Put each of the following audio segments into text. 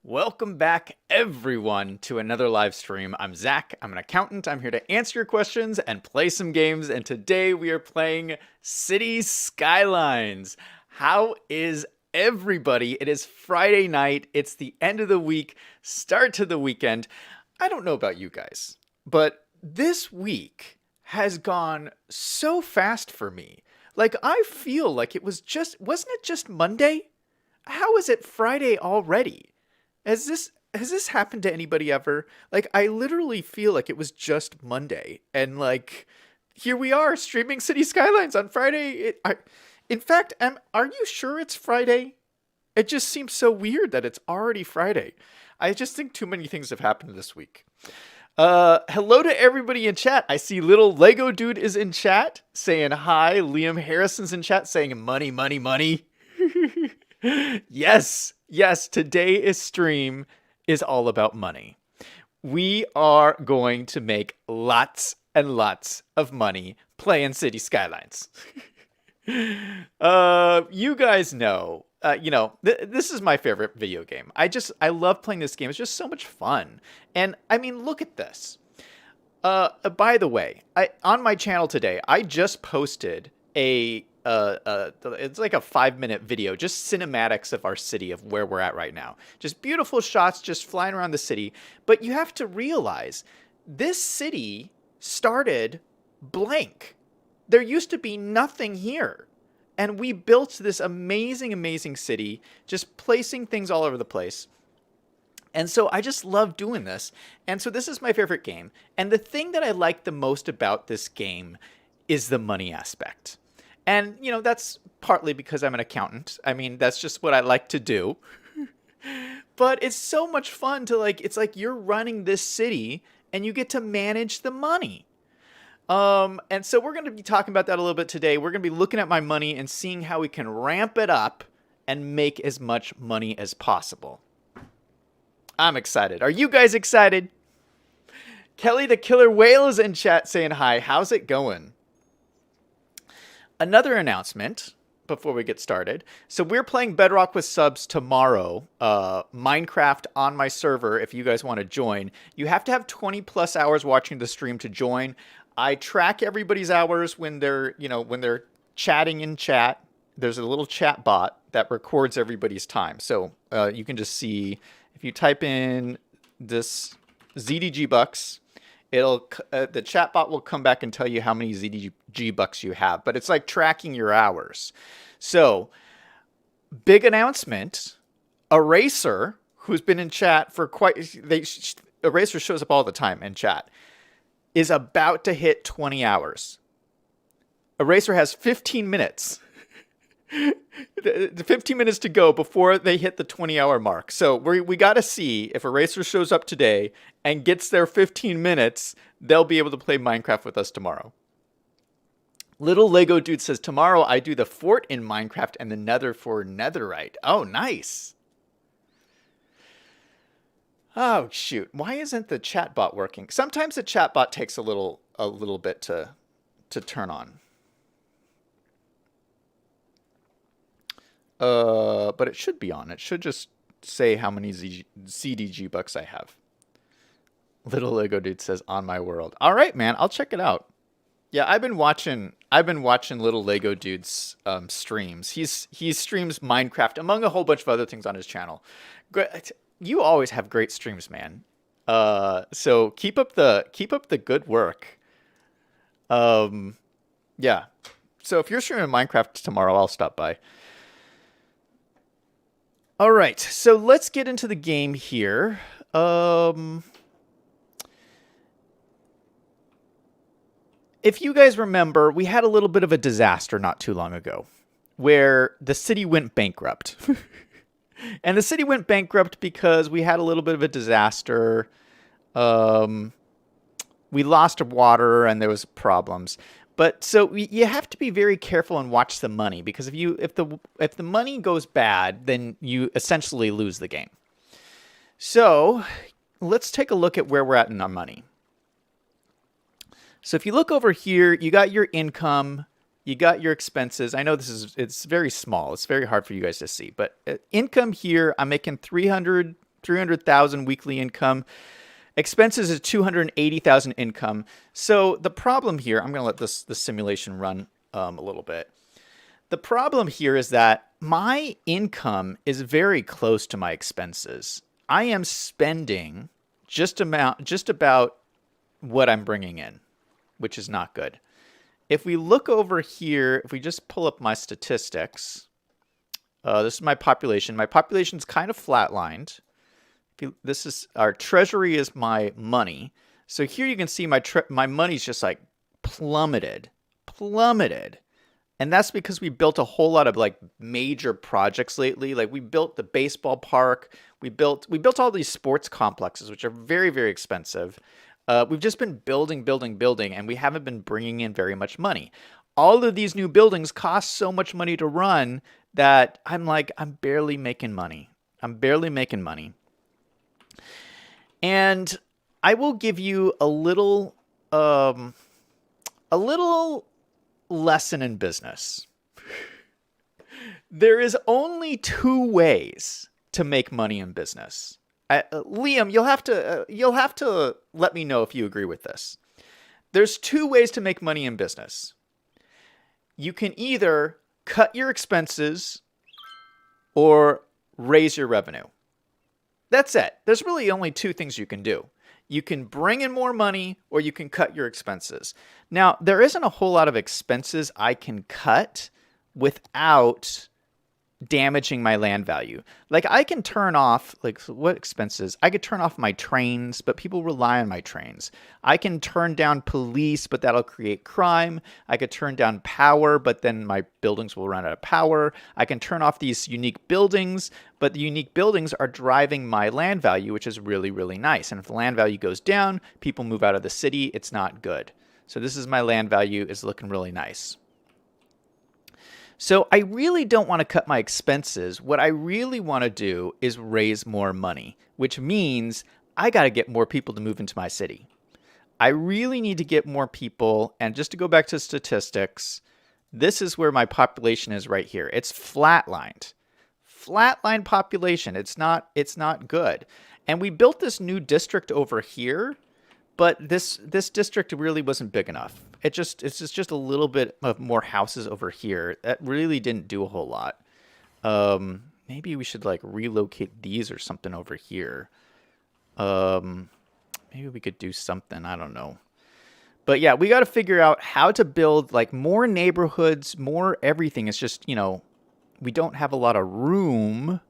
Welcome back, everyone, to another live stream. I'm Zach. I'm an accountant. I'm here to answer your questions and play some games. And today we are playing City Skylines. How is everybody? It is Friday night. It's the end of the week, start to the weekend. I don't know about you guys, but this week has gone so fast for me. Like, I feel like wasn't it just Monday? How is it Friday already? Has this happened to anybody ever? Like, I literally feel like it was just Monday, and like, here we are streaming City Skylines on Friday. In fact, are you sure it's Friday? It just seems so weird that it's already Friday. I just think too many things have happened this week. Hello to everybody in chat. I see little Lego dude is in chat saying hi. Liam Harrison's in chat saying money, money, money. Yes, today's stream is all about money. We are going to make lots and lots of money playing City Skylines. You guys know, this is my favorite video game. I love playing this game. It's just so much fun. And I mean, look at this. By the way, on my channel today, I just posted it's like a 5-minute video, just cinematics of our city, of where we're at right now. Just beautiful shots, just flying around the city. But you have to realize, this city started blank. There used to be nothing here. And we built this amazing, amazing city, just placing things all over the place. And so I just love doing this. And so this is my favorite game. And the thing that I like the most about this game is the money aspect. And, that's partly because I'm an accountant. I mean, that's just what I like to do. But it's so much fun it's like you're running this city and you get to manage the money. And so we're going to be talking about that a little bit today. We're going to be looking at my money and seeing how we can ramp it up and make as much money as possible. I'm excited. Are you guys excited? Kelly the Killer Whale is in chat saying hi. How's it going? Another announcement before we get started. So we're playing Bedrock with subs tomorrow. Minecraft on my server. If you guys want to join, you have to have 20 plus hours watching the stream to join. I track everybody's hours when they're chatting in chat. There's a little chat bot that records everybody's time. So you can just see, if you type in this ZDG bucks, the chatbot will come back and tell you how many ZDG bucks you have, but it's like tracking your hours. So, big announcement: Eraser, who's been in chat for Eraser shows up all the time in chat, is about to hit 20 hours. Eraser has 15 minutes. 15 minutes to go before they hit the 20-hour mark. So we got to see if Eraser shows up today and gets their 15 minutes, they'll be able to play Minecraft with us tomorrow. Little Lego dude says, tomorrow I do the fort in Minecraft and the nether for netherite. Oh, nice. Oh, shoot. Why isn't the chatbot working? Sometimes the chatbot takes a little bit to turn on. But it should be on. It should just say how many CDG bucks I have. Little Lego dude says, on my world. All right, man. I'll check it out. Yeah, I've been watching Little Lego dude's streams. He streams Minecraft among a whole bunch of other things on his channel. You always have great streams, man. So keep up the good work. Yeah. So if you're streaming Minecraft tomorrow, I'll stop by. All right, so let's get into the game here. If you guys remember, we had a little bit of a disaster not too long ago where the city went bankrupt. And the city went bankrupt because we had a little bit of a disaster. We lost water and there was problems. But so you have to be very careful and watch the money, because if the money goes bad, then you essentially lose the game. So let's take a look at where we're at in our money. So if you look over here, you got your income, you got your expenses. I know it's very small. It's very hard for you guys to see, but income here, I'm making 300 300,000 weekly income. Expenses is 280,000 income. So the problem here, I'm going to let this simulation run a little bit. The problem here is that my income is very close to my expenses. I am spending just about what I'm bringing in, which is not good. If we look over here, if we just pull up my statistics, this is my population. My population's kind of flatlined. This is our treasury is my money. So here you can see my money's just like plummeted. And that's because we built a whole lot of like major projects lately. Like we built the baseball park. We built all these sports complexes, which are very, very expensive. We've just been building, and we haven't been bringing in very much money. All of these new buildings cost so much money to run that I'm barely making money. And I will give you a little lesson in business. There is only 2 ways to make money in business. Liam, you'll have to let me know if you agree with this. There's 2 ways to make money in business. You can either cut your expenses or raise your revenue. That's it. There's really only 2 things you can do. You can bring in more money or you can cut your expenses. Now, there isn't a whole lot of expenses I can cut without damaging my land value. Like I can turn off, what expenses? I could turn off my trains, but people rely on my trains. I can turn down police, but that'll create crime. I could turn down power, but then my buildings will run out of power. I can turn off these unique buildings, but the unique buildings are driving my land value, which is really, really nice. And if the land value goes down, people move out of the city. It's not good. So this is my land value is looking really nice. So I really don't want to cut my expenses. What I really want to do is raise more money, which means I got to get more people to move into my city. I really need to get more people. And just to go back to statistics, this is where my population is right here. It's flatlined. Flatline population. It's not good. And we built this new district over here, but this district really wasn't big enough. It's just a little bit of more houses over here. That really didn't do a whole lot. Maybe we should like relocate these or something over here. Maybe we could do something. I don't know. But yeah, we got to figure out how to build like more neighborhoods, more everything. It's just, we don't have a lot of room.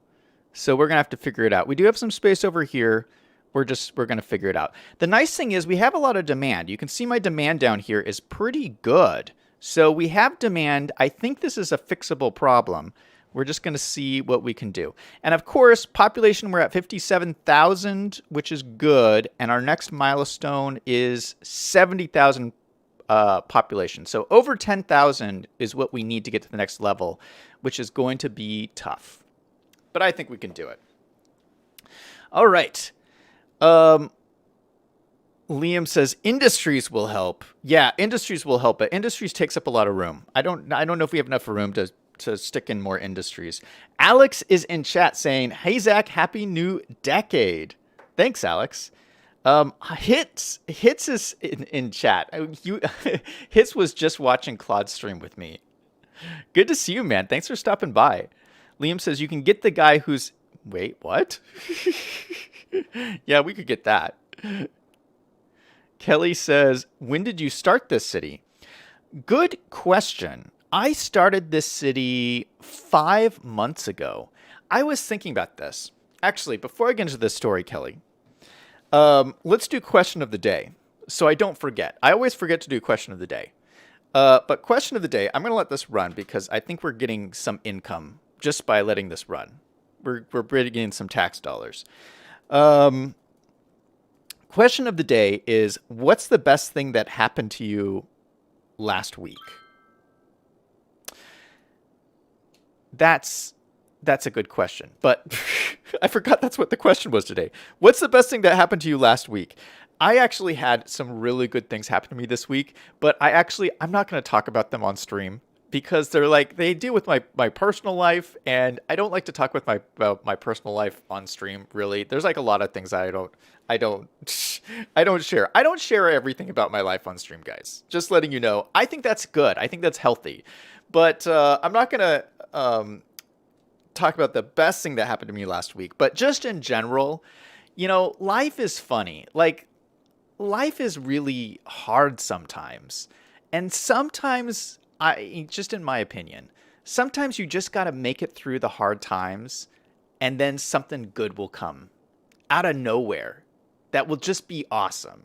So we're going to have to figure it out. We do have some space over here. We're going to figure it out. The nice thing is we have a lot of demand. You can see my demand down here is pretty good. So we have demand. I think this is a fixable problem. We're just going to see what we can do. And of course, population, we're at 57,000, which is good. And our next milestone is 70,000 population. So over 10,000 is what we need to get to the next level, which is going to be tough. But I think we can do it. All right. Liam says industries will help. Yeah, industries will help, but industries takes up a lot of room. I don't know if we have enough room to stick in more industries. Alex is in chat saying, "Hey Zach, happy new decade." Thanks, Alex. Hits is in chat. Hits was just watching Claude's stream with me. Good to see you, man. Thanks for stopping by. Liam says you can get the guy who's wait, what? Yeah, we could get that. Kelly says, when did you start this city? Good question. I started this city 5 months ago. I was thinking about this. Actually, before I get into this story, Kelly, let's do question of the day so I don't forget. I always forget to do question of the day. But question of the day, I'm going to let this run because I think we're getting some income just by letting this run. We're bringing in some tax dollars. Question of the day is, what's the best thing that happened to you last week? That's a good question, but I forgot that's what the question was today. What's the best thing that happened to you last week? I actually had some really good things happen to me this week, but I'm not going to talk about them on stream because they deal with my personal life, and I don't like to talk about my personal life on stream. Really, there's like a lot of things I don't I don't share. I don't share everything about my life on stream, guys. Just letting you know. I think that's good. I think that's healthy, but I'm not gonna talk about the best thing that happened to me last week. But just in general, life is funny. Like, life is really hard sometimes, and sometimes just in my opinion, sometimes you just got to make it through the hard times, and then something good will come out of nowhere that will just be awesome.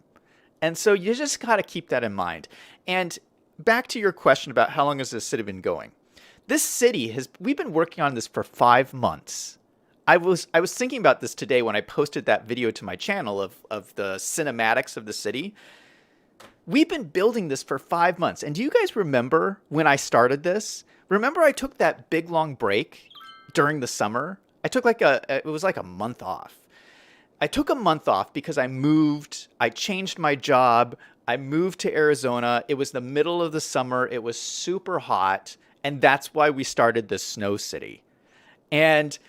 And so you just got to keep that in mind. And back to your question about how long has this city been going? This city we've been working on this for 5 months. I was thinking about this today when I posted that video to my channel of the cinematics of the city. We've been building this for 5 months. And do you guys remember when I started this? Remember I took that big long break during the summer? I took it was like a month off. I took a month off because I moved, I changed my job, I moved to Arizona. It was the middle of the summer. It was super hot. And that's why we started the Snow City. And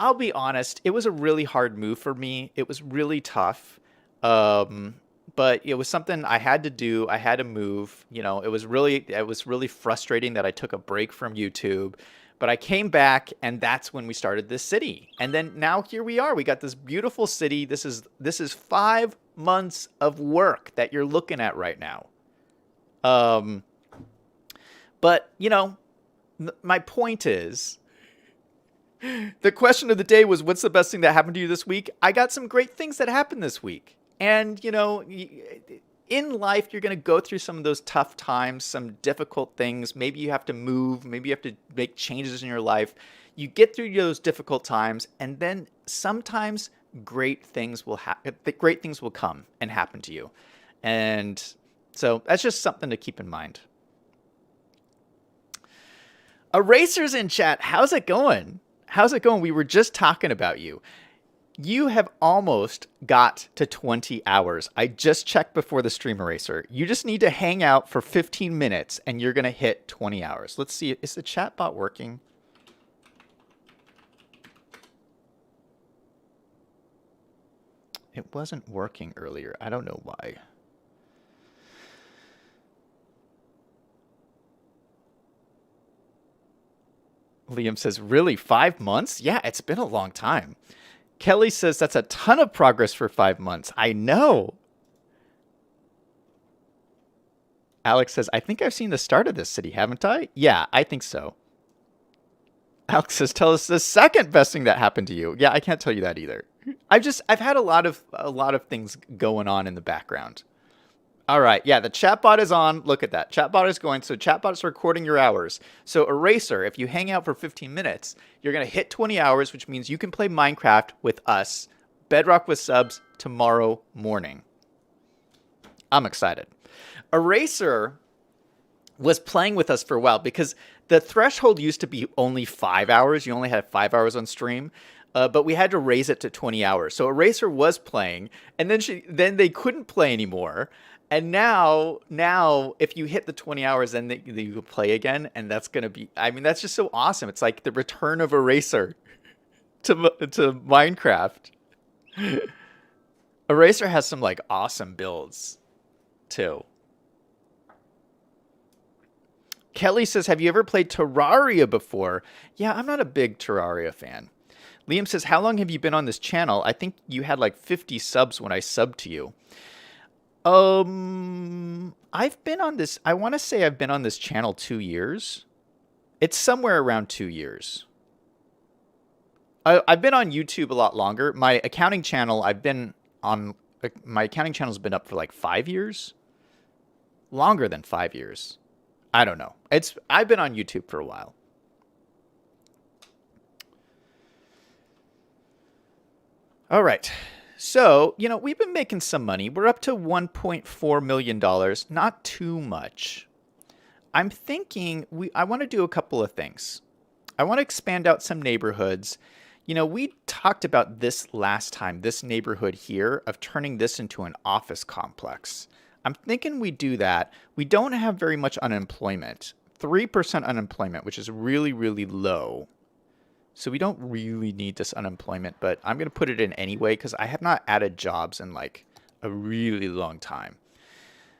I'll be honest, it was a really hard move for me. It was really tough. But it was something I had to do. I had to move. It was really frustrating that I took a break from YouTube. But I came back, and that's when we started this city. And then now here we are. We got this beautiful city. This is 5 months of work that you're looking at right now. But my point is, the question of the day was, what's the best thing that happened to you this week? I got some great things that happened this week. And, in life, you're going to go through some of those tough times, some difficult things. Maybe you have to move. Maybe you have to make changes in your life. You get through those difficult times, and then sometimes great things will come and happen to you. And so that's just something to keep in mind. Erasers in chat, how's it going? How's it going? We were just talking about you. You have almost got to 20 hours. I just checked before the stream, Eraser. You just need to hang out for 15 minutes and you're going to hit 20 hours. Let's see. Is the chat bot working? It wasn't working earlier. I don't know why. Liam says, really, 5 months? Yeah, it's been a long time. Kelly says, that's a ton of progress for 5 months. I know. Alex says, I think I've seen the start of this city, haven't I? Yeah, I think so. Alex says, tell us the second best thing that happened to you. Yeah, I can't tell you that either. I've had a lot of things going on in the background. All right, yeah, the chatbot is on. Look at that. Chatbot is going. So chatbot is recording your hours. So Eraser, if you hang out for 15 minutes, you're going to hit 20 hours, which means you can play Minecraft with us, Bedrock with subs, tomorrow morning. I'm excited. Eraser was playing with us for a while because the threshold used to be only 5 hours. You only had 5 hours on stream. But we had to raise it to 20 hours. So Eraser was playing, and then they couldn't play anymore. And now, if you hit the 20 hours, then you can play again, and that's gonna be. I mean, that's just so awesome. It's like the return of Eraser to Minecraft. Eraser has some like awesome builds, too. Kelly says, "Have you ever played Terraria before?" Yeah, I'm not a big Terraria fan. Liam says, how long have you been on this channel? I think you had like 50 subs when I subbed to you. I've been on this, I want to say I've been on this channel 2 years. It's somewhere around 2 years. I've been on YouTube a lot longer. My accounting channel, my accounting channel's been up for like 5 years. Longer than 5 years. I don't know. I've been on YouTube for a while. All right. So, we've been making some money. We're up to $1.4 million. Not too much. I'm thinking I want to do a couple of things. I want to expand out some neighborhoods. We talked about this last time, this neighborhood here, of turning this into an office complex. I'm thinking we do that. We don't have very much unemployment. 3% unemployment, which is really, really low. So we don't really need this unemployment, but I'm going to put it in anyway because I have not added jobs in like a really long time.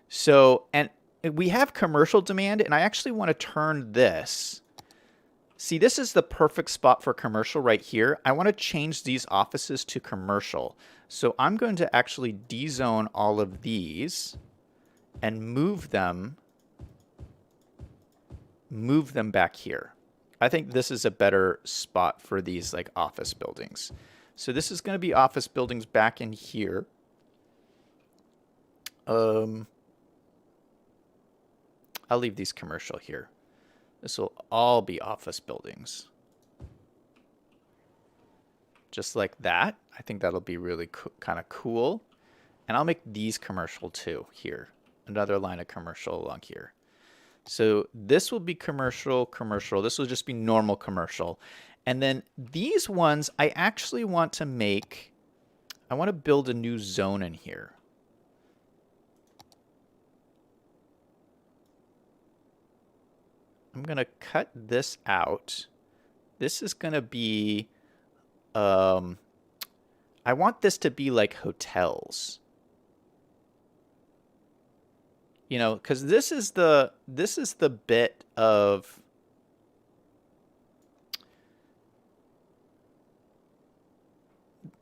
So, and we have commercial demand, and I actually want to turn this. See, this is the perfect spot for commercial right here. I want to change these offices to commercial. So I'm going to actually dezone all of these and move them back here. I think this is a better spot for these like office buildings. So this is going to be office buildings back in here. I'll leave these commercial here. This will all be office buildings. Just like that. I think that'll be really kind of cool. And I'll make these commercial too here. Another line of commercial along here. So this will be commercial, commercial. This will just be normal commercial. And then these ones, I actually want to make, I want to build a new zone in here. I'm going to cut this out. This is going to be, I want this to be like hotels. You know, because this is the bit of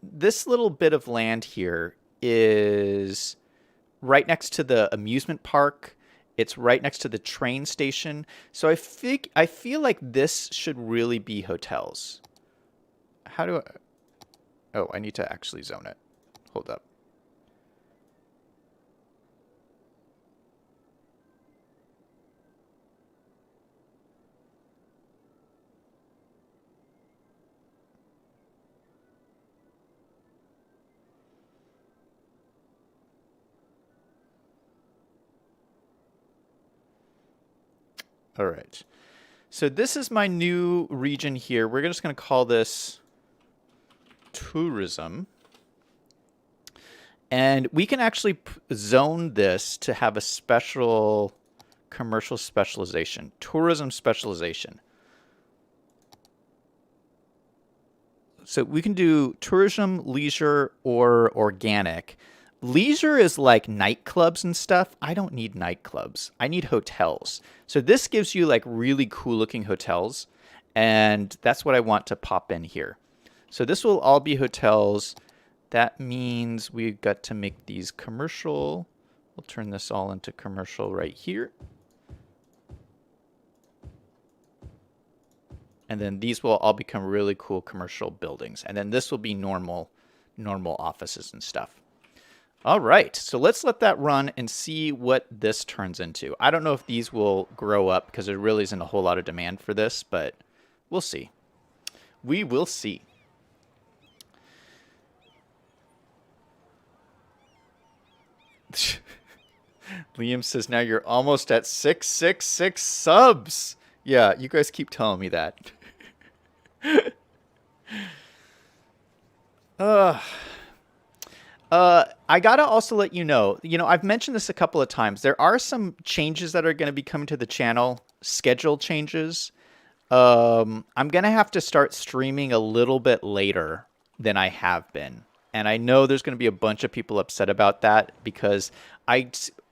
this little bit of land here is right next to the amusement park. It's right next to the train station. So I feel like this should really be hotels. How do I? Oh, I need to actually zone it. Hold up. All right. So this is my new region here. We're just going to call this tourism. And we can actually zone this to have a special commercial specialization, tourism specialization. So we can do tourism, leisure, or organic. Leisure is like nightclubs and stuff. I don't need nightclubs. I need hotels. So this gives you like really cool looking hotels. And that's what I want to pop in here. So this will all be hotels. That means we've got to make these commercial. We'll turn this all into commercial right here. And then these will all become really cool commercial buildings. And then this will be normal offices and stuff. All right, so let's let that run and see what this turns into. I don't know if these will grow up because there really isn't a whole lot of demand for this, but we'll see. We will see. Liam says, now you're almost at 666 subs. Yeah, you guys keep telling me that. I gotta also let you know, I've mentioned this a couple of times. There are some changes that are going to be coming to the channel, schedule changes. I'm going to have to start streaming a little bit later than I have been. And I know there's going to be a bunch of people upset about that because I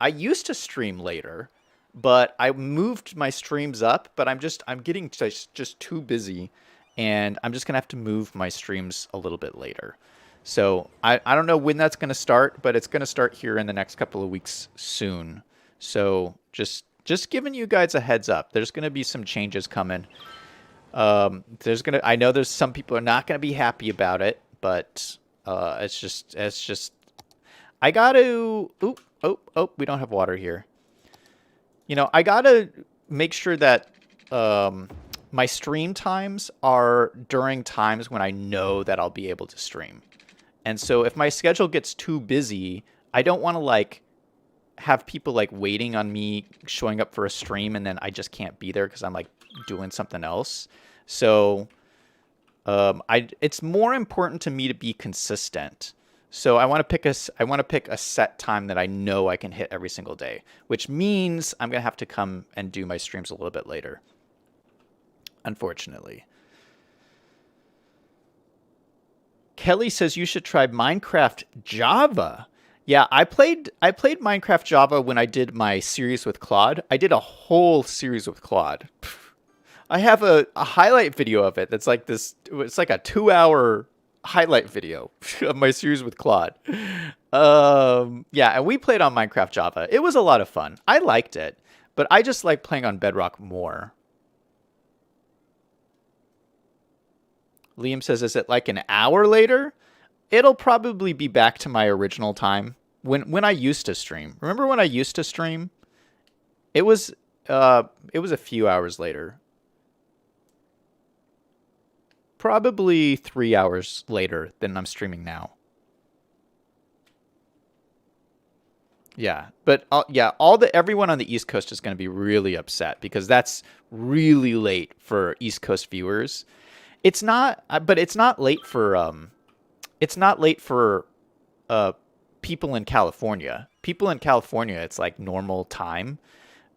used to stream later, but I moved my streams up, but I'm getting just too busy, and I'm just going to have to move my streams a little bit later. So I don't know when that's going to start, but it's going to start here in the next couple of weeks soon. So just giving you guys a heads up. There's going to be some changes coming. I know there's some people are not going to be happy about it, but it's just I got to oh, we don't have water here. I got to make sure that my stream times are during times when I know that I'll be able to stream. And so if my schedule gets too busy, I don't want to have people waiting on me showing up for a stream and then I just can't be there because I'm doing something else. So it's more important to me to be consistent. So I want to pick a set time that I know I can hit every single day, which means I'm going to have to come and do my streams a little bit later, unfortunately. Kelly says you should try Minecraft Java. Yeah, I played Minecraft Java when I did my series with Claude. I did a whole series with Claude. I have a highlight video of it that's like this. It's like a 2-hour highlight video of my series with Claude. Yeah, and we played on Minecraft Java. It was a lot of fun. I liked it, but I just like playing on Bedrock more. Liam says, is it like an hour later? It'll probably be back to my original time when I used to stream. Remember when I used to stream? It was a few hours later. Probably 3 hours later than I'm streaming now. Yeah, but yeah, everyone on the East Coast is going to be really upset because that's really late for East Coast viewers. It's not, but it's not late for people in California. People in California, it's like normal time.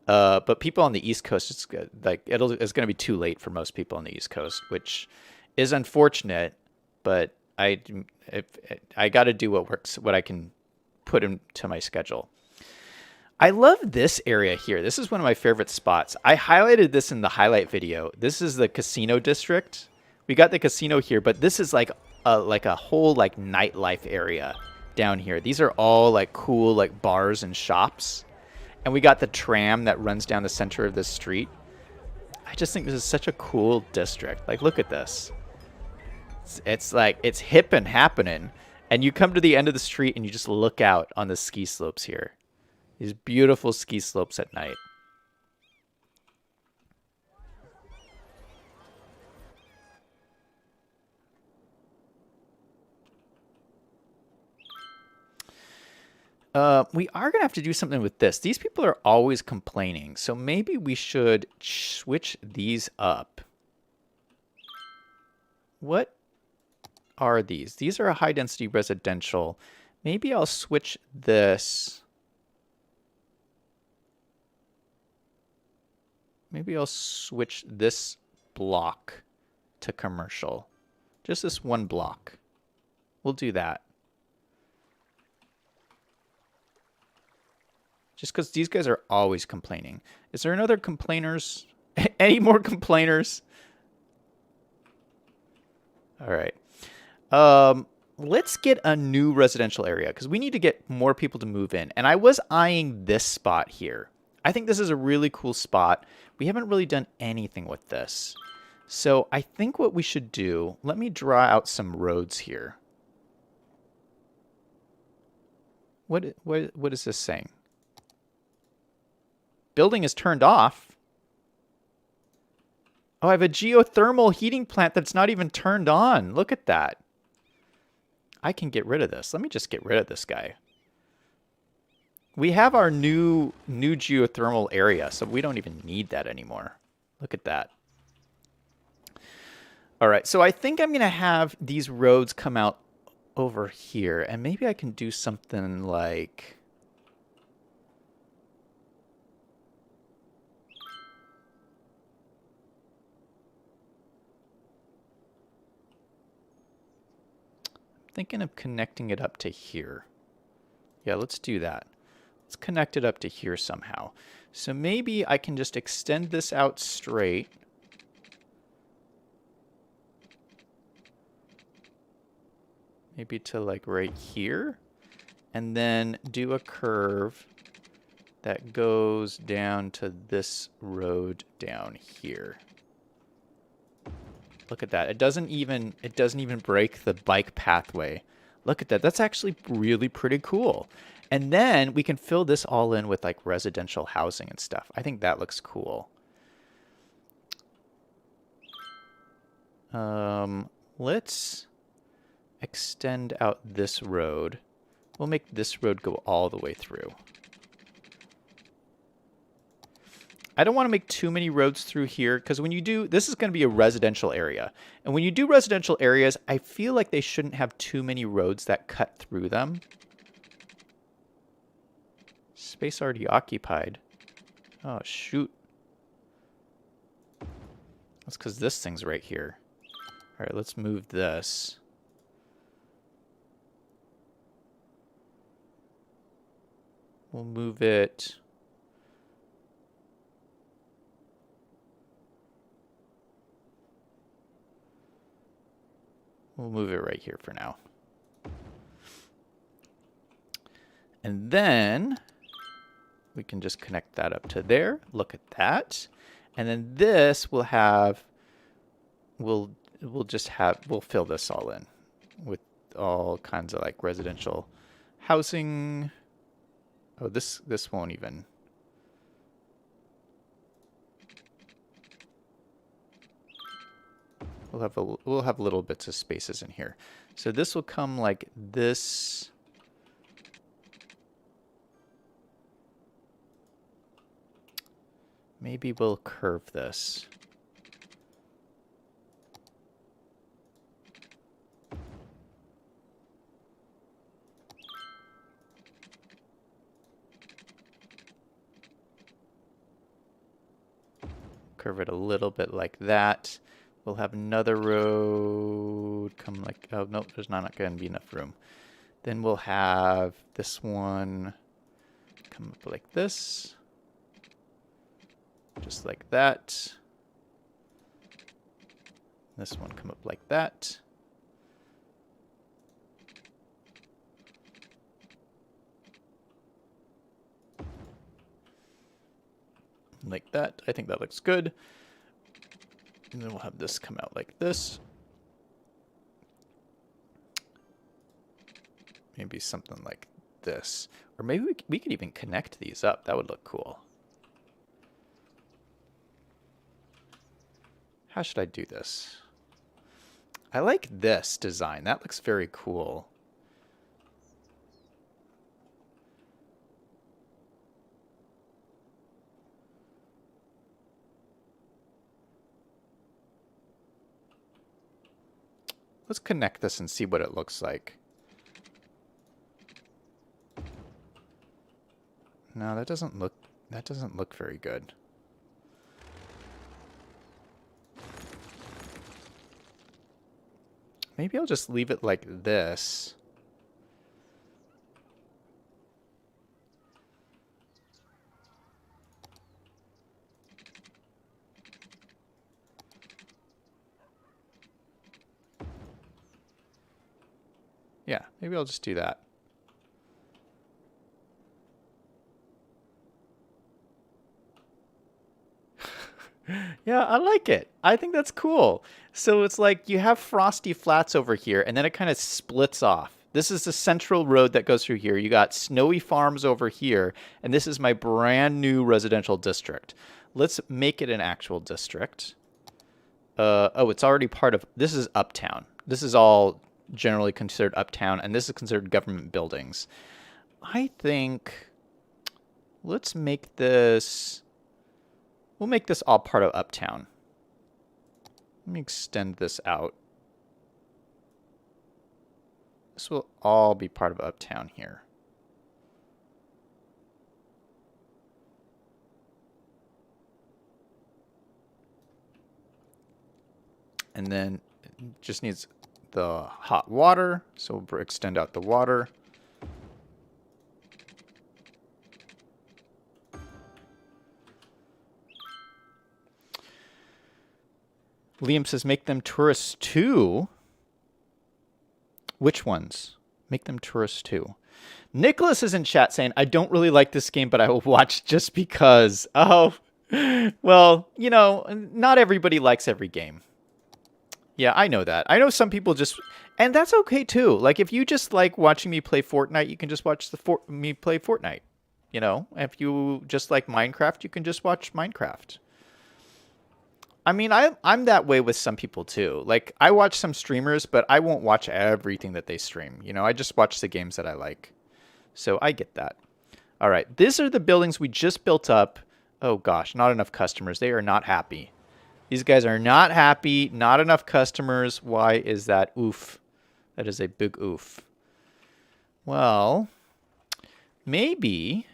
But people on the East Coast, it's like it's going to be too late for most people on the East Coast, which is unfortunate. But I got to do what works, what I can put into my schedule. I love this area here. This is one of my favorite spots. I highlighted this in the highlight video. This is the casino district. We got the casino here, but this is like a whole like nightlife area down here. These are all like cool like bars and shops. And we got the tram that runs down the center of this street. I just think this is such a cool district. Like, look at this. It's like, it's hip and happening. And you come to the end of the street and you just look out on the ski slopes here. These beautiful ski slopes at night. We are going to have to do something with this. These people are always complaining. So maybe we should switch these up. What are these? These are a high density residential. Maybe I'll switch this. Maybe I'll switch this block to commercial. Just this one block. We'll do that. Just because these guys are always complaining. Is there another complainers? Any more complainers? All right. Let's get a new residential area because we need to get more people to move in. And I was eyeing this spot here. I think this is a really cool spot. We haven't really done anything with this. So I think what we should do, let me draw out some roads here. What is this saying? Building is turned off. Oh, I have a geothermal heating plant that's not even turned on. Look at that. I can get rid of this. Let me just get rid of this guy. We have our new geothermal area, so we don't even need that anymore. Look at that. All right, so I think I'm going to have these roads come out over here, and maybe I can do something like... thinking of connecting it up to here. Yeah, let's do that. Let's connect it up to here somehow. So maybe I can just extend this out straight. Maybe to like right here. And then do a curve that goes down to this road down here. Look at that. It doesn't even break the bike pathway. Look at that. That's actually really pretty cool. And then we can fill this all in with like residential housing and stuff. I think that looks cool. Let's extend out this road. We'll make this road go all the way through. I don't want to make too many roads through here because when you do, this is going to be a residential area. And when you do residential areas, I feel like they shouldn't have too many roads that cut through them. Space already occupied. Oh, shoot. That's because this thing's right here. All right, let's move this. We'll move it. We'll move it right here for now. And then we can just connect that up to there. Look at that. And then this will have, we'll fill this all in with all kinds of like residential housing. Oh, this won't even. We'll have little bits of spaces in here. So this will come like this. Maybe we'll curve this. Curve it a little bit like that. We'll have another road come like, oh, no, there's not going to be enough room. Then we'll have this one come up like this. Just like that. This one come up like that. Like that. I think that looks good. And then we'll have this come out like this. Maybe something like this. Or maybe we could even connect these up. That would look cool. How should I do this? I like this design. That looks very cool. Let's connect this and see what it looks like. No, that doesn't look very good. Maybe I'll just leave it like this. Yeah, maybe I'll just do that. Yeah, I like it. I think that's cool. So it's like you have Frosty Flats over here, and then it kind of splits off. This is the central road that goes through here. You got Snowy Farms over here, and this is my brand new residential district. Let's make it an actual district. Oh, it's already part of... This is Uptown. This is all generally considered Uptown, and this is considered government buildings. I think... Let's make this... We'll make this all part of Uptown. Let me extend this out. This will all be part of Uptown here. And then it just needs the hot water, so we'll extend out the water. Liam says, make them tourists too. Which ones? Make them tourists too. Nicholas is in chat saying, I don't really like this game, but I will watch just because. Oh, well, you know, not everybody likes every game. Yeah, I know that. I know some people just... And that's okay too. Like, if you just like watching me play Fortnite, you can just watch me play Fortnite. You know, if you just like Minecraft, you can just watch Minecraft. I mean, I'm that way with some people too. Like, I watch some streamers, but I won't watch everything that they stream. You know, I just watch the games that I like. So I get that. All right, these are the buildings we just built up. Oh gosh, not enough customers. They are not happy. These guys are not happy. Not enough customers. Why is that? Oof. That is a big oof. Well, maybe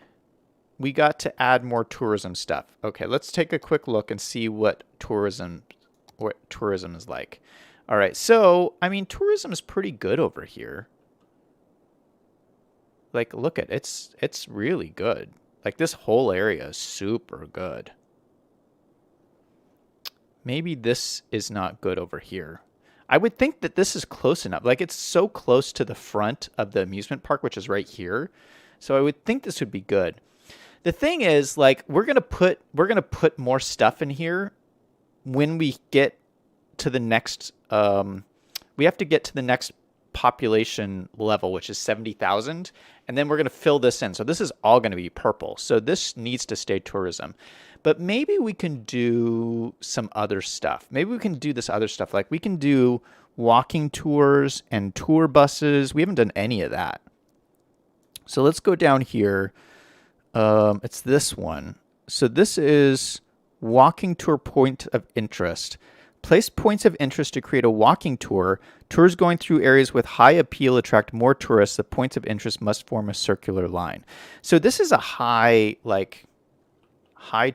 we got to add more tourism stuff. Okay, let's take a quick look and see what tourism is like. All right, so, I mean, tourism is pretty good over here. Like, look at it. It's really good. Like, this whole area is super good. Maybe this is not good over here. I would think that this is close enough. Like, it's so close to the front of the amusement park, which is right here. So I would think this would be good. The thing is, like, we're gonna put more stuff in here when we get to the next. We have to get to the next population level, which is 70,000, and then we're gonna fill this in. So this is all gonna be purple. So this needs to stay tourism. But maybe we can do some other stuff. Maybe we can do this other stuff. Like we can do walking tours and tour buses. We haven't done any of that. So let's go down here. It's this one. So this is walking tour point of interest. Place points of interest to create a walking tour. Tours going through areas with high appeal attract more tourists. The points of interest must form a circular line. So this is a high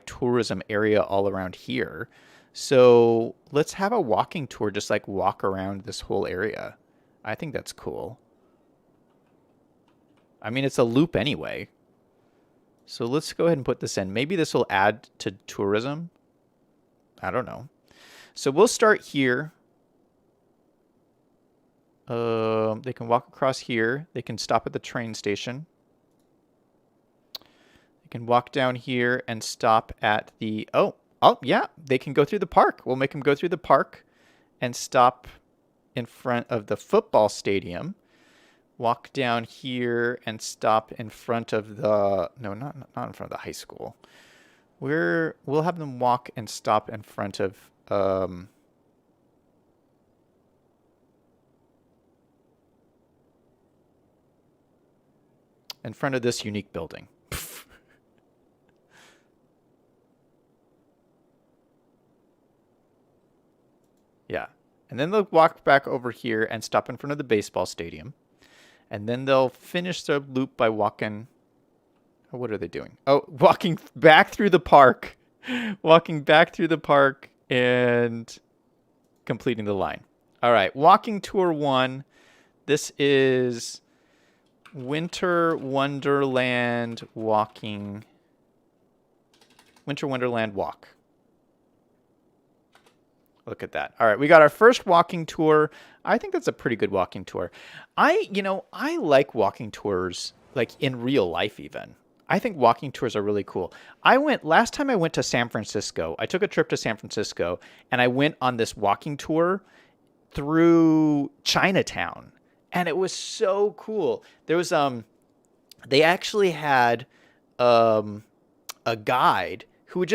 tourism area all around here. So let's have a walking tour, just like walk around this whole area. I think that's cool. I mean, it's a loop anyway. So let's go ahead and put this in. Maybe this will add to tourism. I don't know. So we'll start here. They can walk across here. They can stop at the train station. Can walk down here and stop at the oh yeah, they can go through the park. We'll make them go through the park and stop in front of the football stadium. Walk down here and stop in front of the not in front of the high school. We'll have them walk and stop in front of this unique building. Yeah. And then they'll walk back over here and stop in front of the baseball stadium. And then they'll finish their loop by walking. Oh, what are they doing? Oh, walking back through the park. Walking back through the park and completing the line. All right. Walking tour 1. This is Winter Wonderland walking. Winter Wonderland walk. Look at that. All right, we got our first walking tour. I think that's a pretty good walking tour. I like walking tours, like in real life even. I think walking tours are really cool. Last time I went to San Francisco, I took a trip to San Francisco, and I went on this walking tour through Chinatown, and it was so cool. There was, they actually had a guide who would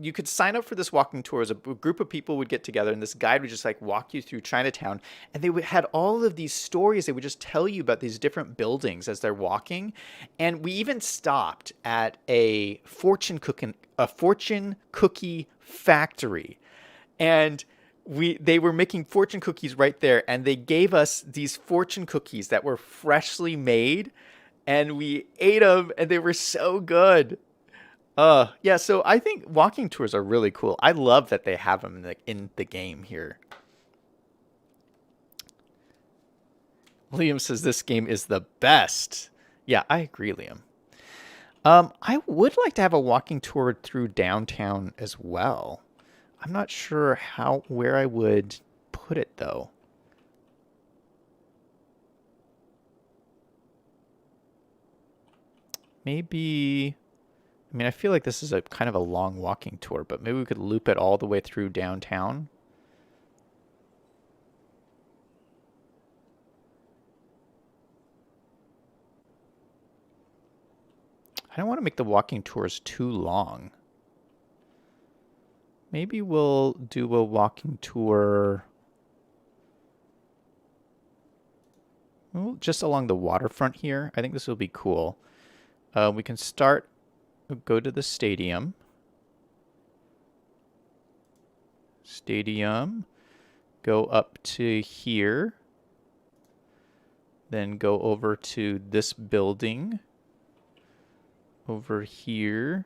you could sign up for this walking tour. As a group of people would get together, and this guide would just like walk you through Chinatown, and they had all of these stories. They would just tell you about these different buildings as they're walking. And we even stopped at a fortune cookie factory, and they were making fortune cookies right there, and they gave us these fortune cookies that were freshly made, and we ate them, and they were so good. Yeah, so I think walking tours are really cool. I love that they have them in the game here. Liam says this game is the best. Yeah, I agree, Liam. I would like to have a walking tour through downtown as well. I'm not sure where I would put it though. Maybe, I mean, I feel like this is a kind of a long walking tour, but maybe we could loop it all the way through downtown. I don't want to make the walking tours too long. Maybe we'll do a walking tour just along the waterfront here. I think this will be cool. We can start go to the stadium. Stadium. Go up to here. Then go over to this building. Over here.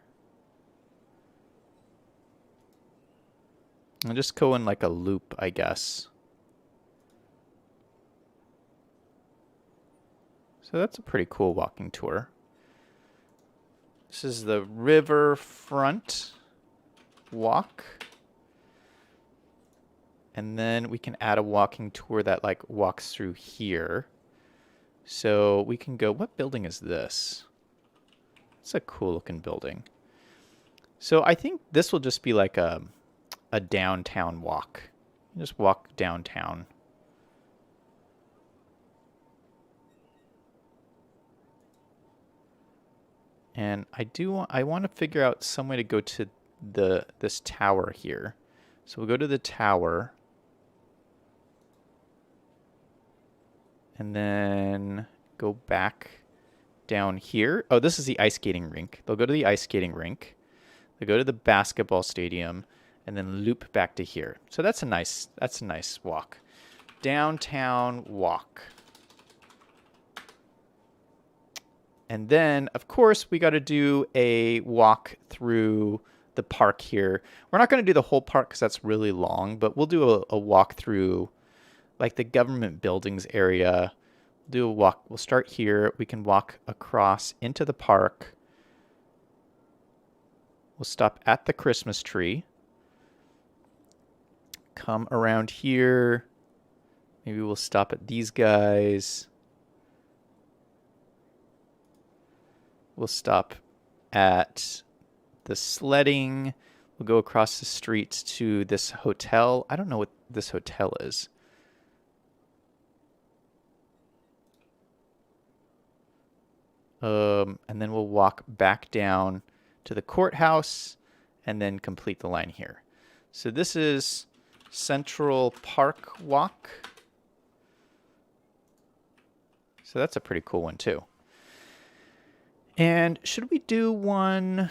And just go in like a loop, I guess. So that's a pretty cool walking tour. This is the riverfront walk. And then we can add a walking tour that like walks through here. So we can go, what building is this? It's a cool looking building. So I think this will just be like a downtown walk. Just walk downtown. And I want to figure out some way to go to this tower here. So we'll go to the tower. And then go back down here. Oh, this is the ice skating rink. They'll go to the ice skating rink. They'll go to the basketball stadium and then loop back to here. So that's a nice walk. Downtown walk. And then, of course, we got to do a walk through the park here. We're not going to do the whole park because that's really long, but we'll do a walk through like the government buildings area. We'll do a walk. We'll start here. We can walk across into the park. We'll stop at the Christmas tree. Come around here. Maybe we'll stop at these guys. We'll stop at the sledding. We'll go across the street to this hotel. I don't know what this hotel is. And then we'll walk back down to the courthouse and then complete the line here. So this is Central Park Walk. So that's a pretty cool one too. And should we do one?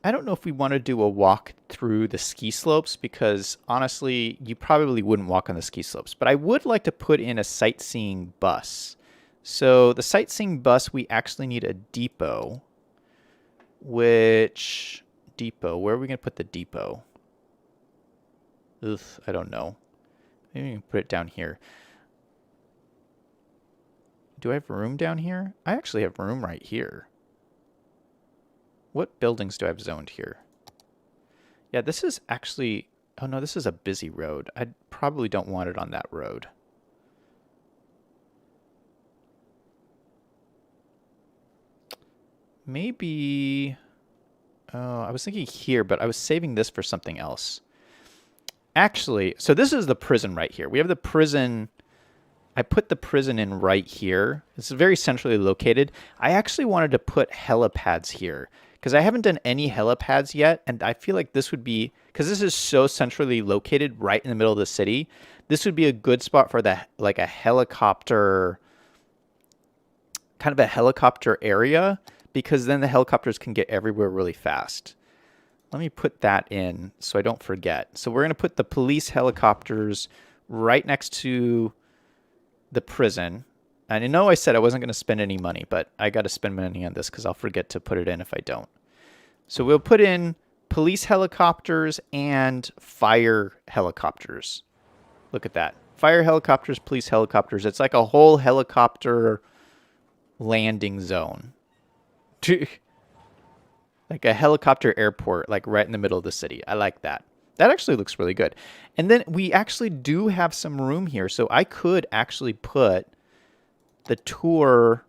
I don't know if we want to do a walk through the ski slopes because honestly, you probably wouldn't walk on the ski slopes. But I would like to put in a sightseeing bus. So the sightseeing bus, we actually need a depot. Which depot? Where are we going to put the depot? Ugh, I don't know. Maybe we can put it down here. Do I have room down here? I actually have room right here. What buildings do I have zoned here? Yeah, this is actually... Oh no, this is a busy road. I probably don't want it on that road. Maybe... Oh, I was thinking here, but I was saving this for something else. Actually, so this is the prison right here. We have the prison... I put the prison in right here. It's very centrally located. I actually wanted to put helipads here because I haven't done any helipads yet. And I feel like this would be, because this is so centrally located right in the middle of the city, this would be a good spot for like a helicopter, kind of a helicopter area, because then the helicopters can get everywhere really fast. Let me put that in so I don't forget. So we're going to put the police helicopters right next to the prison. And I know I said I wasn't going to spend any money, but I got to spend money on this because I'll forget to put it in if I don't. So we'll put in police helicopters and fire helicopters. Look at that. Fire helicopters, police helicopters. It's like a whole helicopter landing zone. Like a helicopter airport, like right in the middle of the city. I like that. That actually looks really good. And then we actually do have some room here. So I could actually put the tour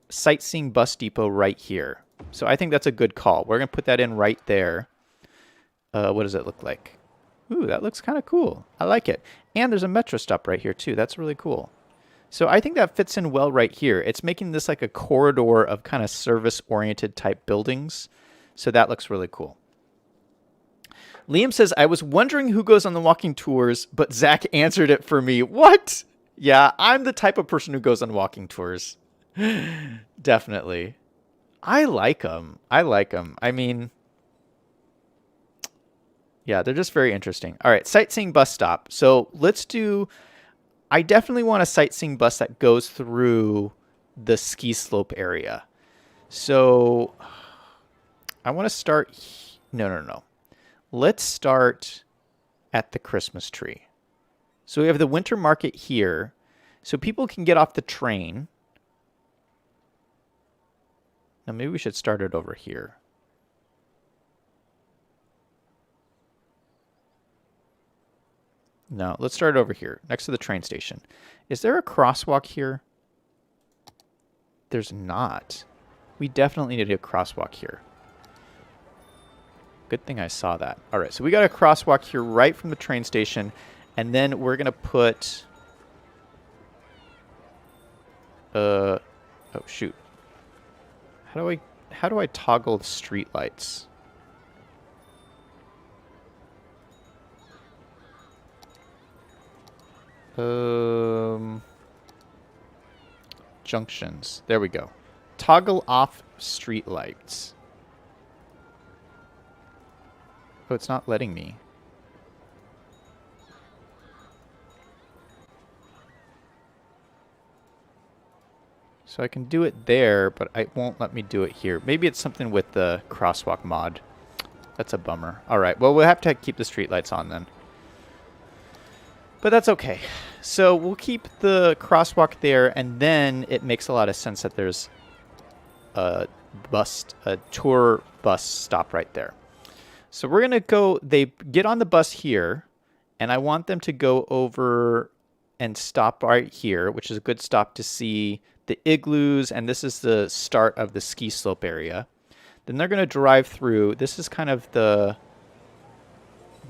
sightseeing bus depot right here. So I think that's a good call. We're going to put that in right there. What does it look like? Ooh, that looks kind of cool. I like it. And there's a metro stop right here too. That's really cool. So I think that fits in well right here. It's making this like a corridor of kind of service-oriented type buildings. So that looks really cool. Liam says, I was wondering who goes on the walking tours, but Zach answered it for me. What? Yeah, I'm the type of person who goes on walking tours. Definitely. I like them. I like them. I mean, yeah, they're just very interesting. All right, sightseeing bus stop. So let's do. I definitely want a sightseeing bus that goes through the ski slope area. So I want to start. No, no, no. Let's start at the Christmas tree. So we have the winter market here. So people can get off the train. Now maybe we should start it over here. No, let's start it over here, next to the train station. Is there a crosswalk here? There's not. We definitely need a crosswalk here. Good thing I saw that. All right, so we got a crosswalk here right from the train station, and then we're gonna put. Oh shoot. How do I toggle the street lights? Junctions. There we go. Toggle off street lights. Oh, it's not letting me. So I can do it there, but it won't let me do it here. Maybe it's something with the crosswalk mod. That's a bummer. All right, well, we'll have to keep the streetlights on then. But that's okay. So we'll keep the crosswalk there, and then it makes a lot of sense that there's a tour bus stop right there. So we're going to go, they get on the bus here, and I want them to go over and stop right here, which is a good stop to see the igloos, and this is the start of the ski slope area. Then they're going to drive through. This is kind of the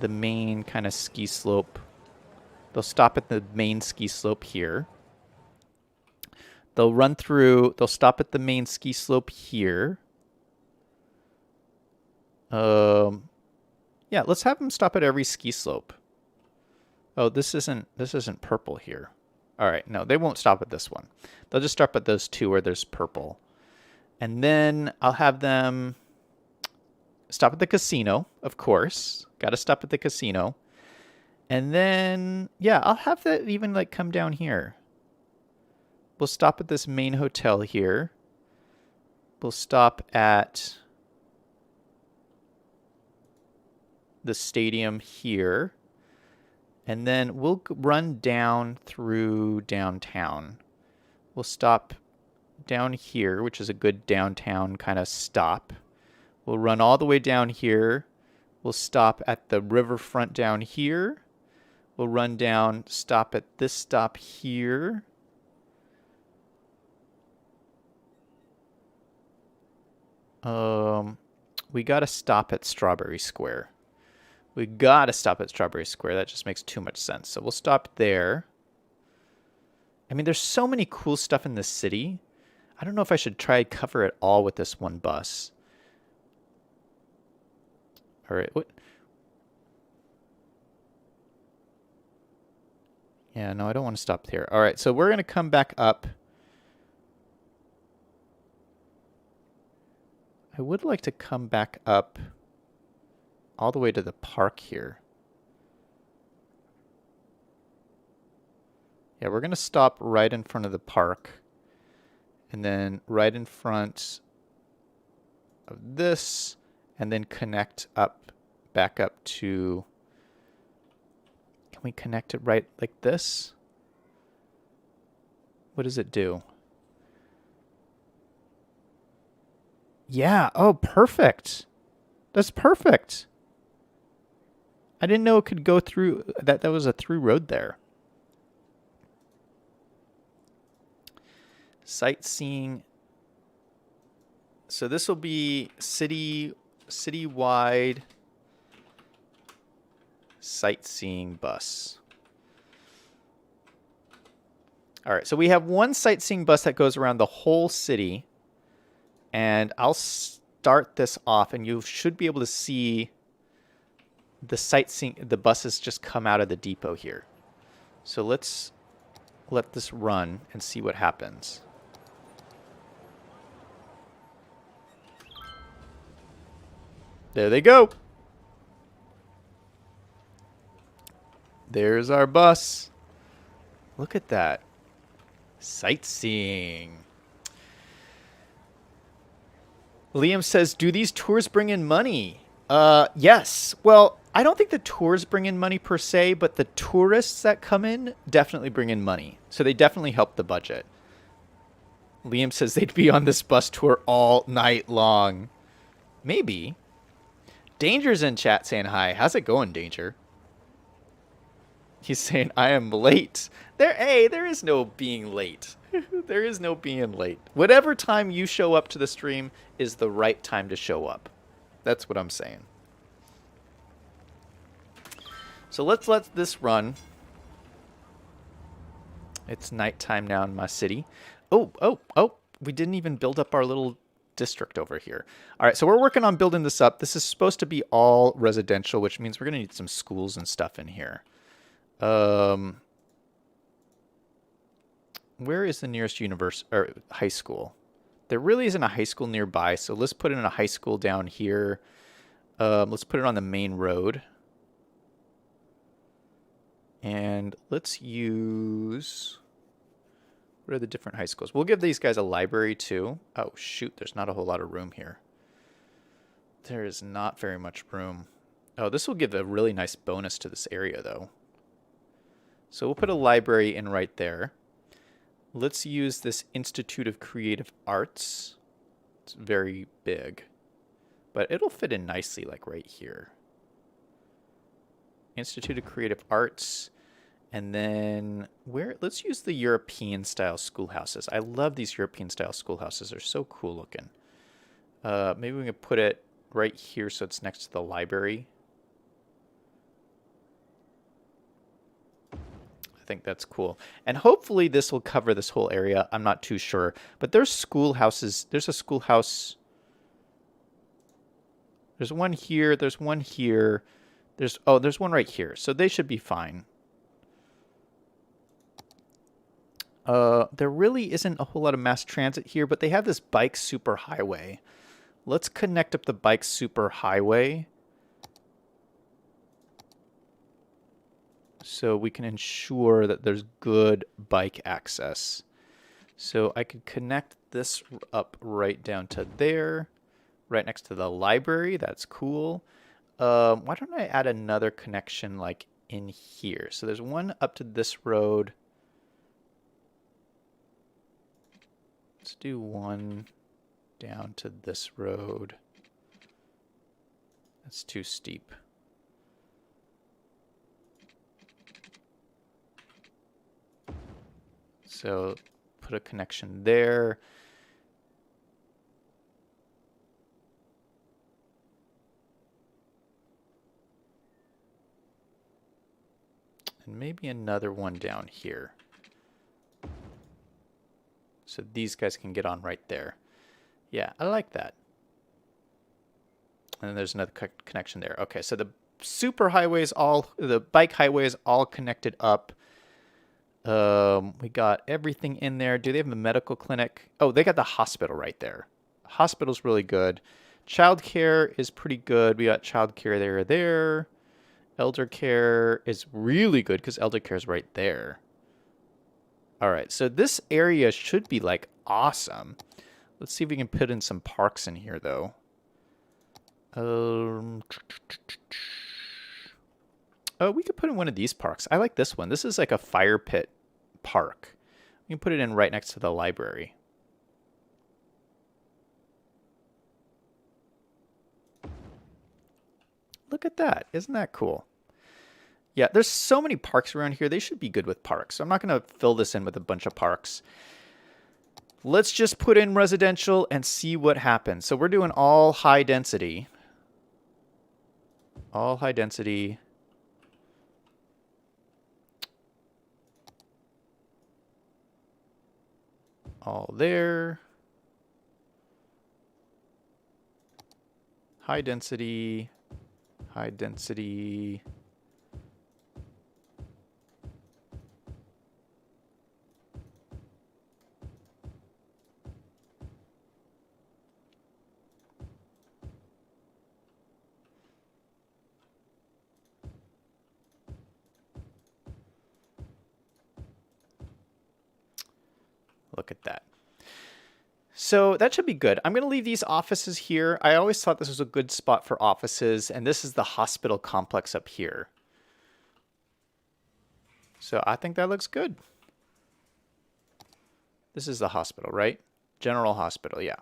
main kind of ski slope. They'll stop at the main ski slope here. They'll run through, they'll stop at the main ski slope here. Yeah, let's have them stop at every ski slope. Oh, this isn't purple here. All right, no, they won't stop at this one. They'll just stop at those two where there's purple. And then I'll have them stop at the casino, of course. Got to stop at the casino. And then, yeah, I'll have that even like come down here. We'll stop at this main hotel here. We'll stop at the stadium here. And then we'll run down through downtown. We'll stop down here, which is a good downtown kind of stop. We'll run all the way down here. We'll stop at the riverfront down here. We'll run down, stop at this stop here. We got to stop at Strawberry Square. We got to stop at Strawberry Square. That just makes too much sense. So we'll stop there. I mean, there's so many cool stuff in this city. I don't know if I should try and cover it all with this one bus. All right. What? Yeah, no, I don't want to stop here. All right, so we're going to come back up. I would like to come back up all the way to the park here. Yeah, we're going to stop right in front of the park. And then right in front of this. And then connect up, back up to... Can we connect it right like this? What does it do? Yeah. Oh, perfect. That's perfect. I didn't know it could go through. That was a through road there. Sightseeing. So this will be citywide sightseeing bus. All right, so we have one sightseeing bus that goes around the whole city, and I'll start this off, and you should be able to see the buses just come out of the depot here. So let's let this run and see what happens. There they go. There's our bus. Look at that. Sightseeing. Liam says, do these tours bring in money? Yes. Well, I don't think the tours bring in money per se, but the tourists that come in definitely bring in money. So they definitely help the budget. Liam says they'd be on this bus tour all night long. Maybe. Danger's in chat saying hi. How's it going, Danger? He's saying, I am late. There is no being late. There is no being late. Whatever time you show up to the stream is the right time to show up. That's what I'm saying. So let's let this run. It's nighttime now in my city. Oh, we didn't even build up our little district over here. All right, so we're working on building this up. This is supposed to be all residential, which means we're going to need some schools and stuff in here. Where is the nearest high school? There really isn't a high school nearby, so let's put in a high school down here. Let's put it on the main road. And let's use... What are the different high schools? We'll give these guys a library too. Oh, shoot, there's not a whole lot of room here. There is not very much room. Oh, this will give a really nice bonus to this area, though. So we'll put a library in right there. Let's use this Institute of Creative Arts. It's very big. But it'll fit in nicely, like right here. Institute of Creative Arts. And then let's use the European style schoolhouses. I love these European style schoolhouses. They're so cool looking. Maybe we can put it right here so it's next to the library. I think that's cool. And hopefully this will cover this whole area. I'm not too sure. But there's schoolhouses. There's a schoolhouse. There's one here. There's one here. There's one right here. So they should be fine. There really isn't a whole lot of mass transit here, but they have this bike superhighway. Let's connect up the bike superhighway so we can ensure that there's good bike access. So I could connect this up right down to there, right next to the library. That's cool. Why don't I add another connection like in here? So there's one up to this road. Let's do one down to this road. That's too steep. So put a connection there. And maybe another one down here. So these guys can get on right there. Yeah, I like that. And then there's another connection there. Okay, so the the bike highway is all connected up. We got everything in there. Do they have a medical clinic? Oh, they got the hospital right there. Hospital's really good. Childcare is pretty good. We got childcare there. Elder care is really good because elder care is right there. All right, so this area should be like awesome. Let's see if we can put in some parks in here though. Oh, we could put in one of these parks. I like this one. This is like a fire pit park. We can put it in right next to the library. Look at that. Isn't that cool? Yeah, there's so many parks around here. They should be good with parks. So I'm not going to fill this in with a bunch of parks. Let's just put in residential and see what happens. So we're doing all high density. All high density. All there. High density. High density. Look at that. So that should be good. I'm going to leave these offices here. I always thought this was a good spot for offices, and this is the hospital complex up here. So I think that looks good. This is the hospital, right? General Hospital, yeah.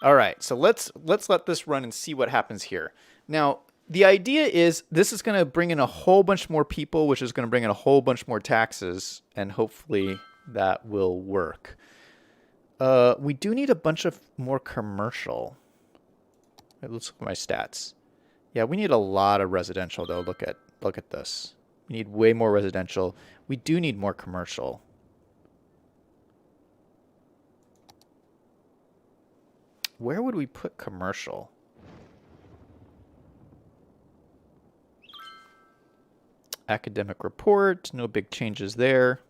All right, so let's let this run and see what happens here. Now, the idea is this is going to bring in a whole bunch more people, which is going to bring in a whole bunch more taxes, and hopefully that will work. We do need a bunch of more commercial. Let's look at my stats. Yeah, we need a lot of residential, though. Look at this. We need way more residential. We do need more commercial. Where would we put commercial? Academic report. No big changes there.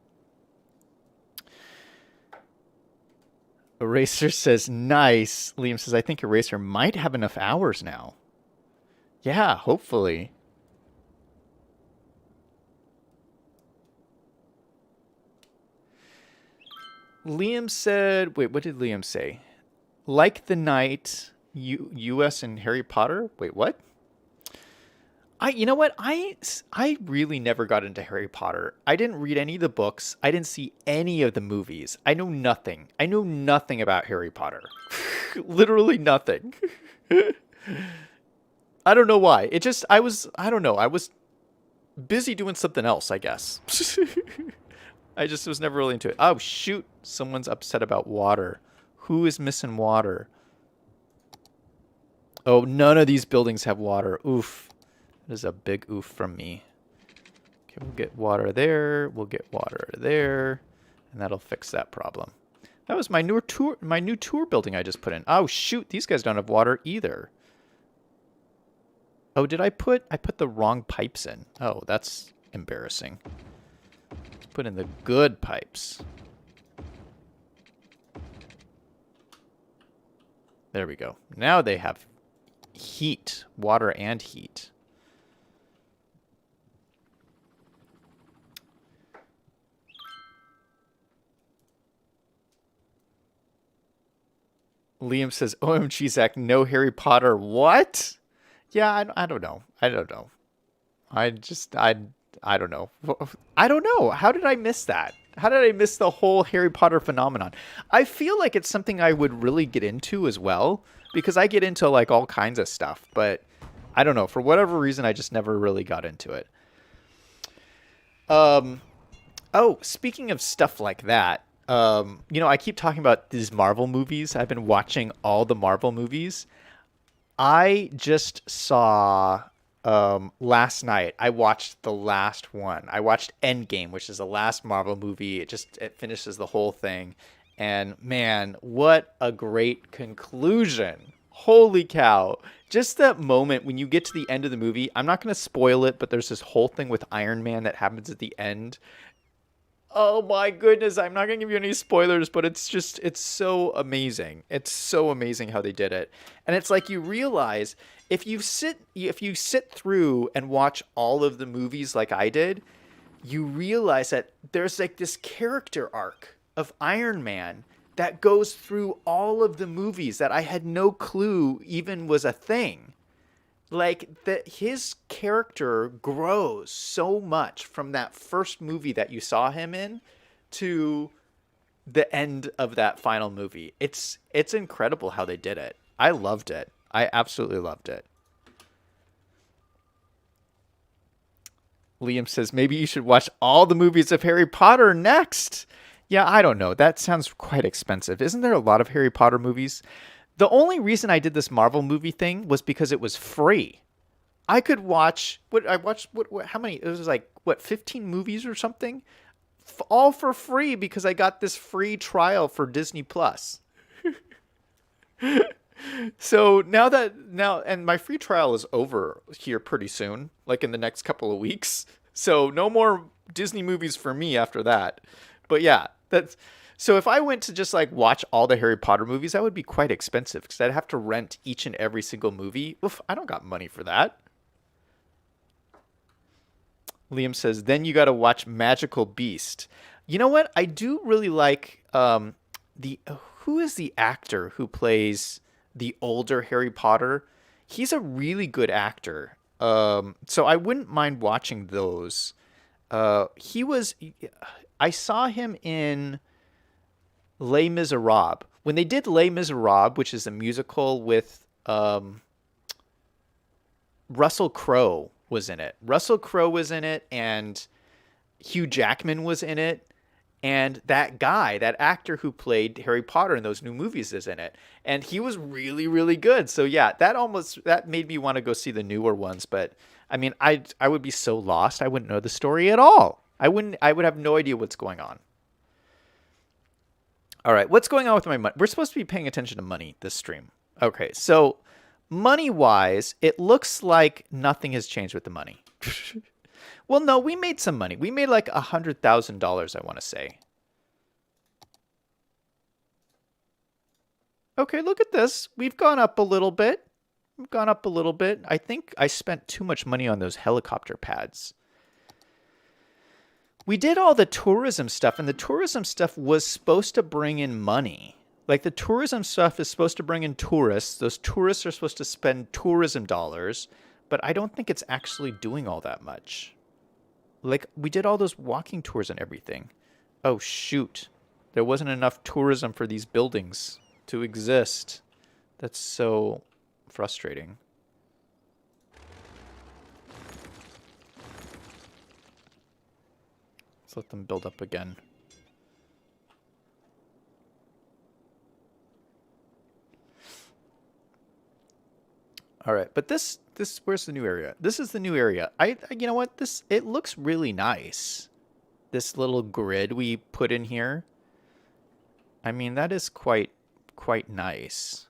Eraser says, nice. Liam says, I think Eraser might have enough hours now. Yeah, hopefully. Liam said, wait, what did Liam say? Like the night, U.S. and Harry Potter? Wait, what? You know what? I really never got into Harry Potter. I didn't read any of the books. I didn't see any of the movies. I know nothing. I know nothing about Harry Potter. Literally nothing. I don't know why. I don't know. I was busy doing something else, I guess. I just was never really into it. Oh, shoot. Someone's upset about water. Who is missing water? Oh, none of these buildings have water. Oof. That is a big oof from me. Okay, we'll get water there. We'll get water there. And that'll fix that problem. That was my new tour building I just put in. Oh, shoot. These guys don't have water either. Oh, did I put the wrong pipes in? Oh, that's embarrassing. Put in the good pipes. There we go. Now they have heat, water and heat. Liam says, OMG, Zach, no Harry Potter. What? Yeah, I don't know. I don't know. I don't know. I don't know. How did I miss that? How did I miss the whole Harry Potter phenomenon? I feel like it's something I would really get into as well, because I get into like all kinds of stuff, but I don't know. For whatever reason, I just never really got into it. Oh, speaking of stuff like that, I keep talking about these Marvel movies. I've been watching all the Marvel movies. I just saw last night, I watched the last one. I watched Endgame, which is the last Marvel movie. It finishes the whole thing. And man, what a great conclusion. Holy cow. Just that moment when you get to the end of the movie, I'm not going to spoil it, but there's this whole thing with Iron Man that happens at the end. Oh my goodness, I'm not going to give you any spoilers, but it's so amazing. It's so amazing how they did it. And it's like you realize if you sit through and watch all of the movies like I did, you realize that there's like this character arc of Iron Man that goes through all of the movies that I had no clue even was a thing. Like that his character grows so much from that first movie that you saw him in to the end of that final movie. It's incredible how they did it. I loved it. I absolutely loved it. Liam says, maybe you should watch all the movies of Harry Potter next. Yeah, I don't know. That sounds quite expensive. Isn't there a lot of Harry Potter movies? The only reason I did this Marvel movie thing was because it was free. I could watch how many? It was like 15 movies or something, all for free because I got this free trial for Disney Plus. So now and my free trial is over here pretty soon, like in the next couple of weeks. So no more Disney movies for me after that. But yeah, so if I went to just like watch all the Harry Potter movies, that would be quite expensive because I'd have to rent each and every single movie. Oof, I don't got money for that. Liam says, then you got to watch Magical Beast. You know what? I do really like the who is the actor who plays the older Harry Potter? He's a really good actor. So I wouldn't mind watching those. He was I saw him in Les Miserables. When they did Les Miserables, which is a musical with Russell Crowe was in it. Russell Crowe was in it, and Hugh Jackman was in it. And that guy, that actor who played Harry Potter in those new movies is in it. And he was really, really good. So yeah, that made me want to go see the newer ones. But I mean, I would be so lost. I wouldn't know the story at all. I would have no idea what's going on. All right, what's going on with my money? We're supposed to be paying attention to money this stream. Okay, so money-wise, it looks like nothing has changed with the money. Well, no, we made some money. We made like $100,000, I want to say. Okay, look at this. We've gone up a little bit. We've gone up a little bit. I think I spent too much money on those helicopter pads. We did all the tourism stuff, and the tourism stuff was supposed to bring in money. Like, the tourism stuff is supposed to bring in tourists. Those tourists are supposed to spend tourism dollars, but I don't think it's actually doing all that much. Like, we did all those walking tours and everything. Oh, shoot. There wasn't enough tourism for these buildings to exist. That's so frustrating. Let's let them build up again. All right, but this where's the new area? This is the new area. You know what? It looks really nice. This little grid we put in here. I mean, that is quite nice.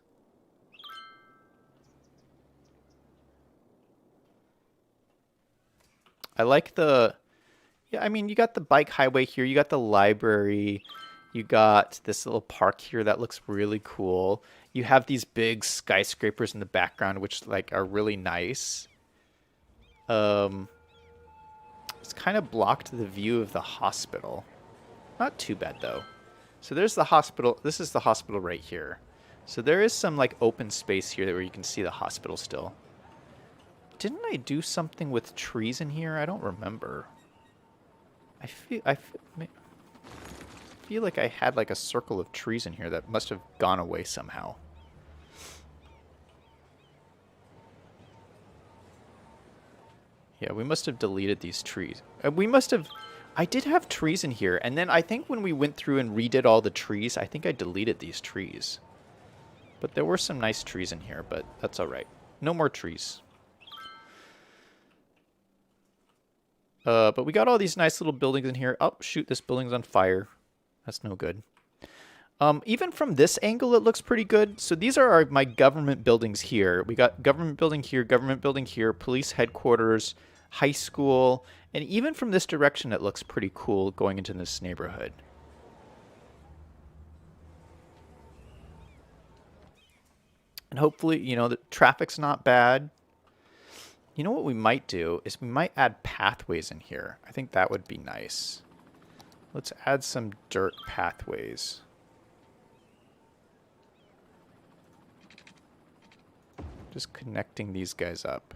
I like the yeah, I mean, you got the bike highway here, you got the library, you got this little park here that looks really cool. You have these big skyscrapers in the background, which like are really nice. It's kind of blocked the view of the hospital. Not too bad though. So there's the hospital. This is the hospital right here. So there is some like open space here where you can see the hospital still. Didn't I do something with trees in here? I don't remember. I feel like I had like a circle of trees in here that must have gone away somehow. Yeah, we must have deleted these trees. We must have... I did have trees in here, and then I think when we went through and redid all the trees, I think I deleted these trees. But there were some nice trees in here, but that's alright. No more trees. But we got all these nice little buildings in here. Oh, shoot, this building's on fire. That's no good. Even from this angle, it looks pretty good. So these are my government buildings here. We got government building here, police headquarters, high school, and even from this direction, it looks pretty cool going into this neighborhood. And hopefully, you know, the traffic's not bad. You know what we might do is we might add pathways in here. I think that would be nice. Let's add some dirt pathways. Just connecting these guys up.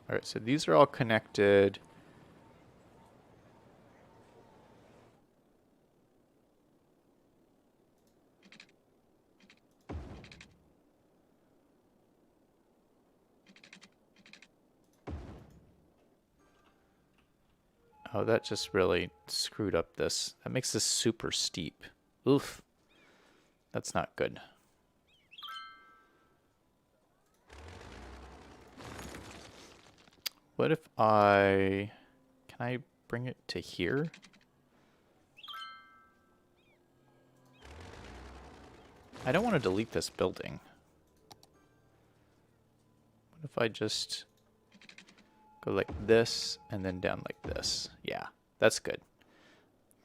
All right, so these are all connected. Oh, that just really screwed up this. That makes this super steep. Oof. That's not good. What if can I bring it to here? I don't want to delete this building. What if I just go like this and then down like this? Yeah, that's good.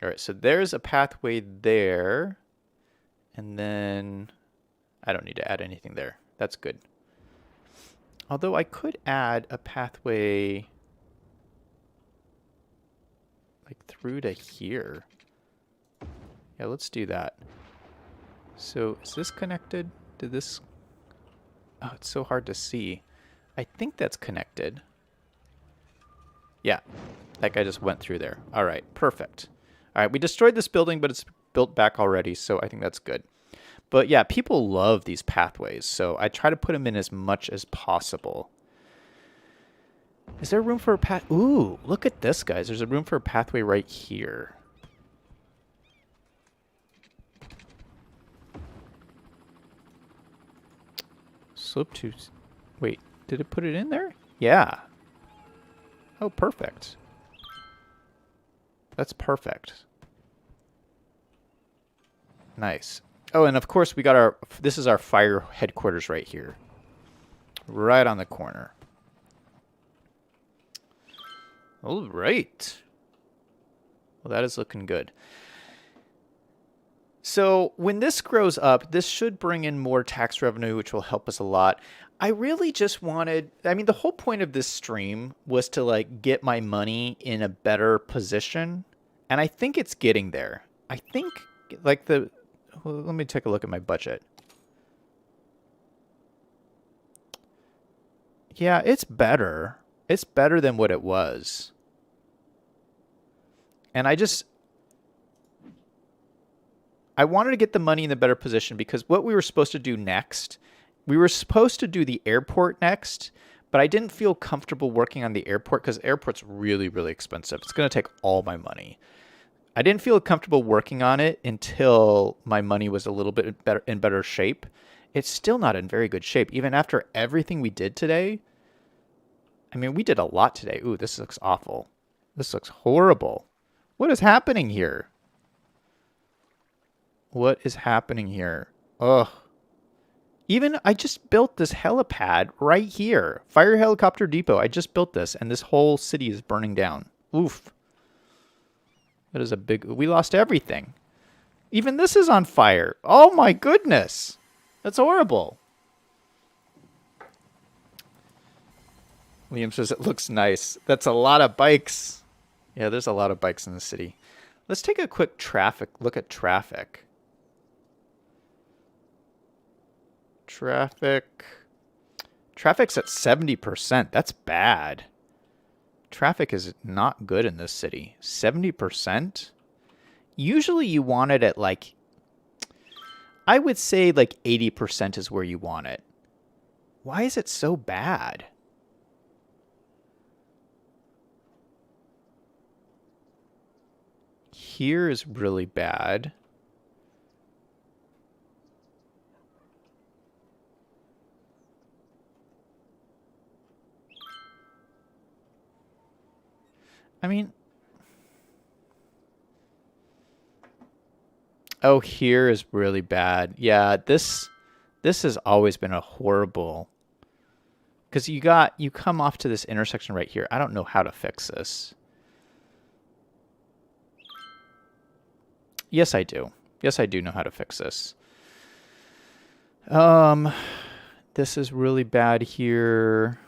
All right, so there's a pathway there. And then I don't need to add anything there. That's good. Although I could add a pathway like through to here. Yeah, let's do that. So is this connected to this? Oh, it's so hard to see. I think that's connected. Yeah, like I just went through there. All right, perfect. All right, we destroyed this building, but it's built back already, so I think that's good. But yeah, people love these pathways, so I try to put them in as much as possible. Is there room for a path? Ooh, look at this, guys. There's a room for a pathway right here. Slope to... Wait, did it put it in there? Yeah. Oh, perfect. That's perfect. Nice. Oh, and of course we got our... This is our fire headquarters right here. Right on the corner. All right. Well, that is looking good. So when this grows up, this should bring in more tax revenue, which will help us a lot. I really just wanted... I mean, the whole point of this stream was to, like, get my money in a better position. And I think it's getting there. I think, like, the... Well, let me take a look at my budget. Yeah, it's better. It's better than what it was. And I wanted to get the money in a better position because what we were supposed to do next, we were supposed to do the airport next, but I didn't feel comfortable working on the airport because the airport's really, really expensive. It's going to take all my money. I didn't feel comfortable working on it until my money was a little bit better in better shape. It's still not in very good shape. Even after everything we did today. I mean, we did a lot today. Ooh, this looks awful. This looks horrible. What is happening here? What is happening here? Ugh. Even, I just built this helipad right here. Fire helicopter depot. I just built this, and this whole city is burning down. Oof. That is a big... We lost everything. Even this is on fire. Oh my goodness. That's horrible. Liam says it looks nice. That's a lot of bikes. Yeah, there's a lot of bikes in the city. Let's take a quick look at traffic. Traffic's at 70%. That's bad. Traffic is not good in this city. 70%? Usually you want it at like... I would say like 80% is where you want it. Why is it so bad? Here is really bad. I mean... Oh, here is really bad. Yeah, this has always been a horrible... Because you come off to this intersection right here. I don't know how to fix this. Yes, I do. Yes, I do know how to fix this. This is really bad here.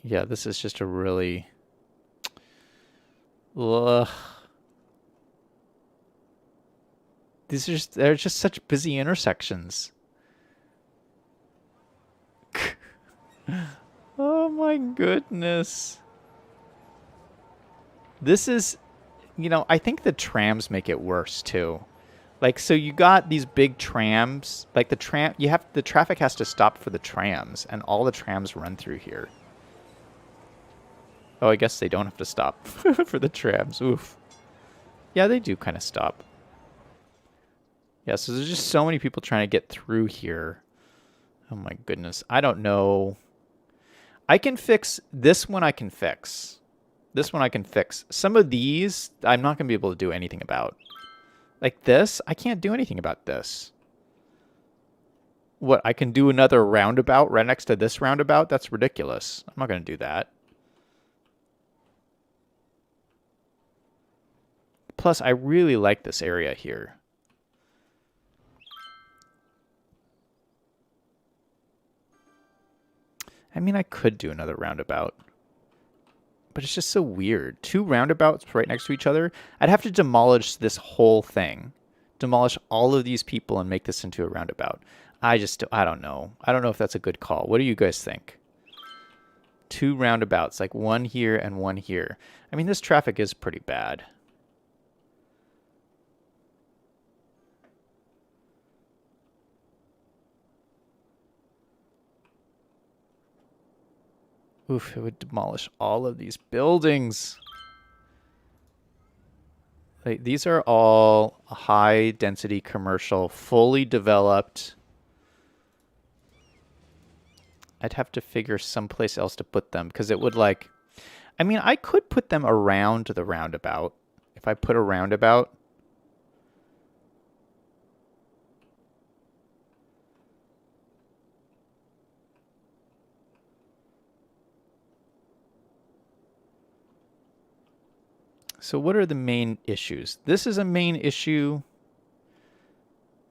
Yeah, this is just a really... Ugh. They're just such busy intersections. Oh my goodness. This is, you know, I think the trams make it worse too. Like, so you got these big trams, like the traffic has to stop for the trams, and all the trams run through here. Oh, I guess they don't have to stop for the trams. Oof. Yeah, they do kind of stop. Yeah, so there's just so many people trying to get through here. Oh my goodness. I don't know. I can fix this one. I can fix this one. I can fix some of these. I'm not going to be able to do anything about. Like this, I can't do anything about this. What, I can do another roundabout right next to this roundabout? That's ridiculous. I'm not going to do that. Plus, I really like this area here. I mean, I could do another roundabout. But it's just so weird. 2 roundabouts right next to each other. I'd have to demolish this whole thing. Demolish all of these people and make this into a roundabout. I don't know. I don't know if that's a good call. What do you guys think? 2 roundabouts, like one here and one here. I mean, this traffic is pretty bad. Oof, it would demolish all of these buildings. Like, these are all high density commercial, fully developed. I'd have to figure someplace else to put them because it would like, I mean, I could put them around the roundabout. If I put a roundabout. So what are the main issues? This is a main issue.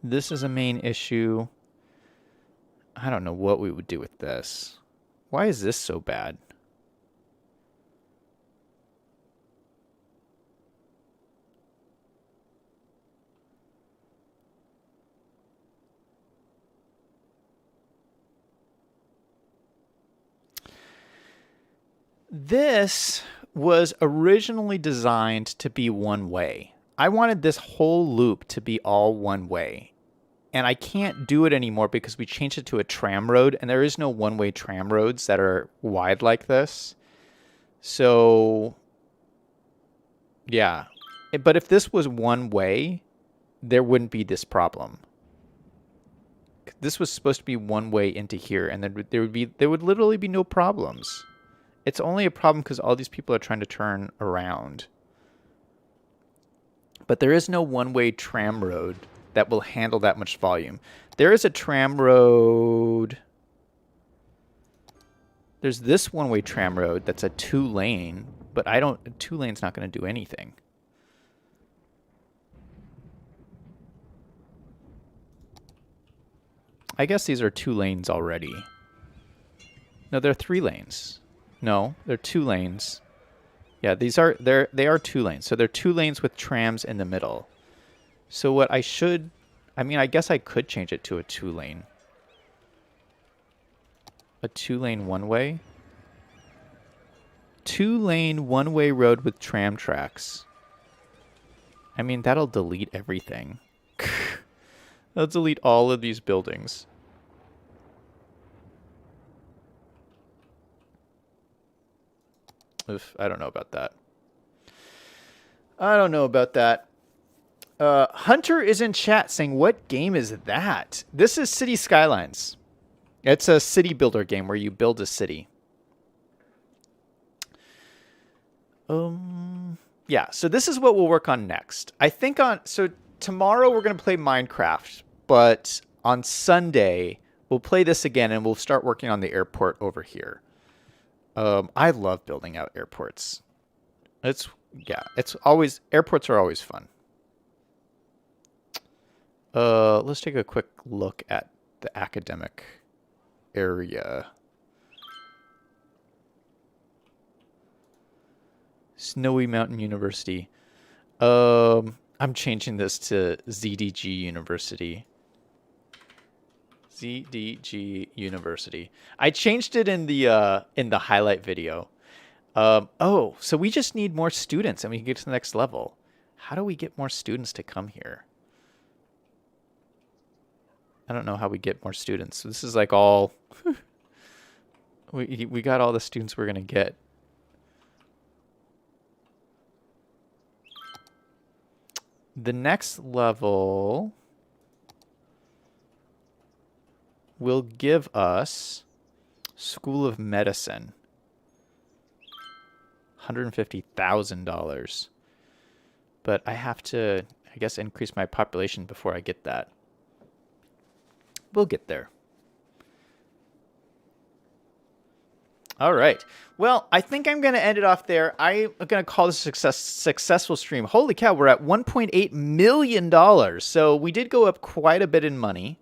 This is a main issue. I don't know what we would do with this. Why is this so bad? This was originally designed to be one way. I wanted this whole loop to be all one way. And I can't do it anymore because we changed it to a tram road, and there is no one-way tram roads that are wide like this. So, yeah. But if this was one way, there wouldn't be this problem. This was supposed to be one way into here, and then there would literally be no problems. It's only a problem because all these people are trying to turn around. But there is no one-way tram road that will handle that much volume. There is a tram road. There's this one-way tram road that's a 2-lane, but 2-lane's not going to do anything. I guess these are 2 lanes already. No, they're 3 lanes. No, they're 2 lanes. Yeah, they are 2 lanes. So they're 2 lanes with trams in the middle. So what I guess I could change it to a 2-lane. A 2-lane one-way. 2-lane one-way road with tram tracks. I mean, that'll delete everything. That'll delete all of these buildings. Oof, I don't know about that. I don't know about that. Hunter is in chat saying, what game is that? This is City Skylines. It's a city builder game where you build a city. Yeah, so this is what we'll work on next. I think so tomorrow we're going to play Minecraft, but on Sunday we'll play this again and we'll start working on the airport over here. I love building out airports. Airports are always fun. Let's take a quick look at the academic area. Snowy Mountain University. I'm changing this to ZDG University. ZDG University. I changed it in the highlight video. Oh, so we just need more students and we can get to the next level. How do we get more students to come here? I don't know how we get more students. So this is like all we got all the students we're gonna get. The next level will give us School of Medicine. $150,000. But I have to, I guess, increase my population before I get that. We'll get there. All right. Well, I think I'm going to end it off there. I'm going to call this a successful stream. Holy cow, we're at $1.8 million. So we did go up quite a bit in money.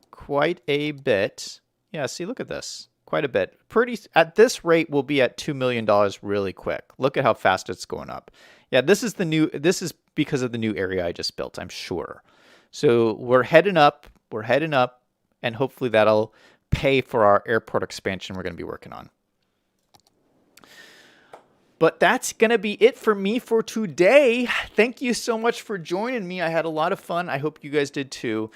Quite a bit. Yeah, see, look at this. Quite a bit. At this rate, we'll be at $2 million really quick. Look at how fast it's going up. Yeah, this is because of the new area I just built, I'm sure. So we're heading up. And hopefully that'll pay for our airport expansion we're going to be working on. But that's going to be it for me for today. Thank you so much for joining me. I had a lot of fun. I hope you guys did too.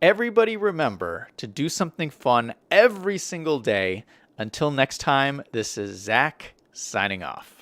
Everybody remember to do something fun every single day. Until next time, this is Zach signing off.